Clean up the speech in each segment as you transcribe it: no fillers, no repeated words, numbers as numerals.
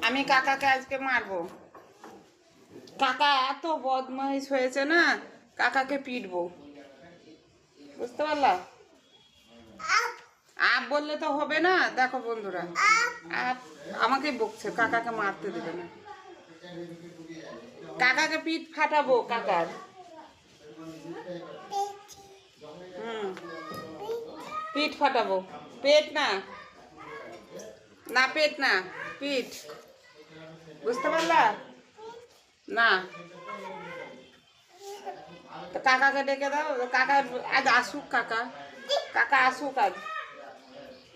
আমি কাকাকে আজকে মারবো। কাকা এত বদমাইশ হয়েছে না, কাকাকে পিটবো, বুঝতে পারলা? আপ বললে তো হবে না। দেখো বন্ধুরা, আপ আমাকে বকছে, কাকাকে মারতে দেবে না। কাকাকে পিঠ ফাটাবো কাকার। পিঠ ফাটাবো। পেট না, না পেট না, পিঠ, বুঝতে পারলা? না, তো কাকাকে ডেকে দাও। কাকা আজ আসুক, কাকা কাকা আসুক আজ।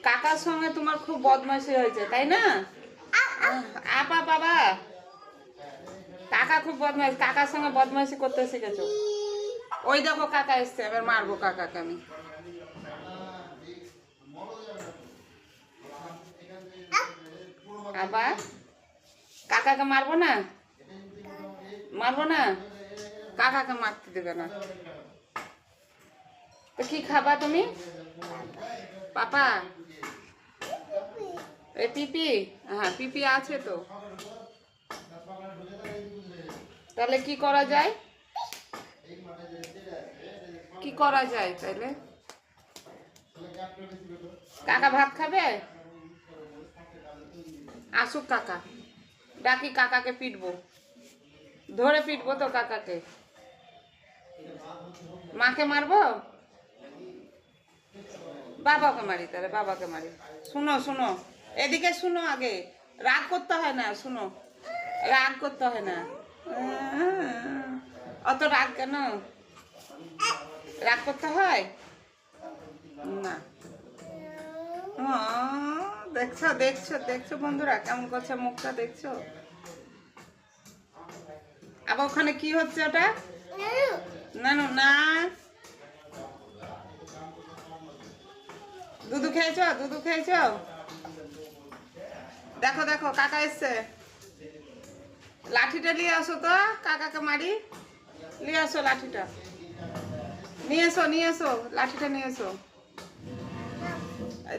কাকার সঙ্গে তোমার খুব বদমাইশি হয়েছে, তাই না? আপা বাবা, কাকা খুব বদমাইশ, কাকার সঙ্গে বদমাইশি করতে শিখেছো। ওই দেখো কাকা এসছে, এবার মারবো কাকাকে আমি। আবার কাকাকে মারবো না, মারবো না, কাকাকে মারতে দেবে না। তো কি খাবা তুমি? পাপা, এই পিপি, হ্যাঁ পিপি আছে তো। তাহলে কি করা যায়? কি করা যায় তাহলে? কাকা ভাত খাবে? আসুক কাকা, ডাকি কাকাকে পিটবো, ধরে পিটবো তো কাকাকে। মাকে মারবো? বাবাকে মারি, তাহলে বাবাকে মারি। শুনো শুনো, এদিকে শুনো, আগে রাগ করতে হয় না, শুনো, রাগ করতে হয় না। অত রাগ কেন? রাগ করতে হয় না। দেখছো দেখছো দেখছো বন্ধুরা, কেমন করছে মুখটা, দেখছো? আবার ওখানে কি হচ্ছে ওটা? নানু না, দুধু খেয়েছো, দুধু খেয়েছো? দেখো দেখো কাকা এসছে, লাঠিটা নিয়ে আসো তো, কাকাকে মারি। নিয়ে আসো লাঠিটা, নিয়ে এসো, নিয়ে এসো লাঠিটা, নিয়ে এসো।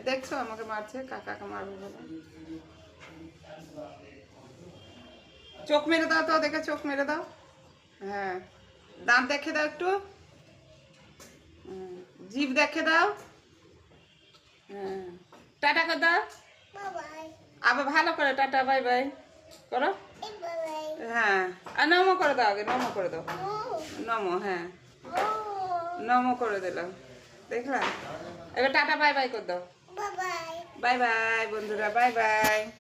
দেখছো আমাকে মারছে, কাকাকে মারবো বলে। চোখ মেরে দাও তো, দেখে চোখ মেরে দাও। হ্যাঁ, দাঁত দেখে দাও একটু, জিভ দেখে দাও। হ্যাঁ, টাটা করে দাও। আবার ভালো করে টাটা বাই বাই করো। হ্যাঁ, আর নমো করে দাও, আগে নমো করে দাও। নমো, হ্যাঁ নমো করে দিলাম, দেখলাম। এবার টাটা বাই বাই করে দাও। বাই বাই বন্ধুরা, বাই বাই।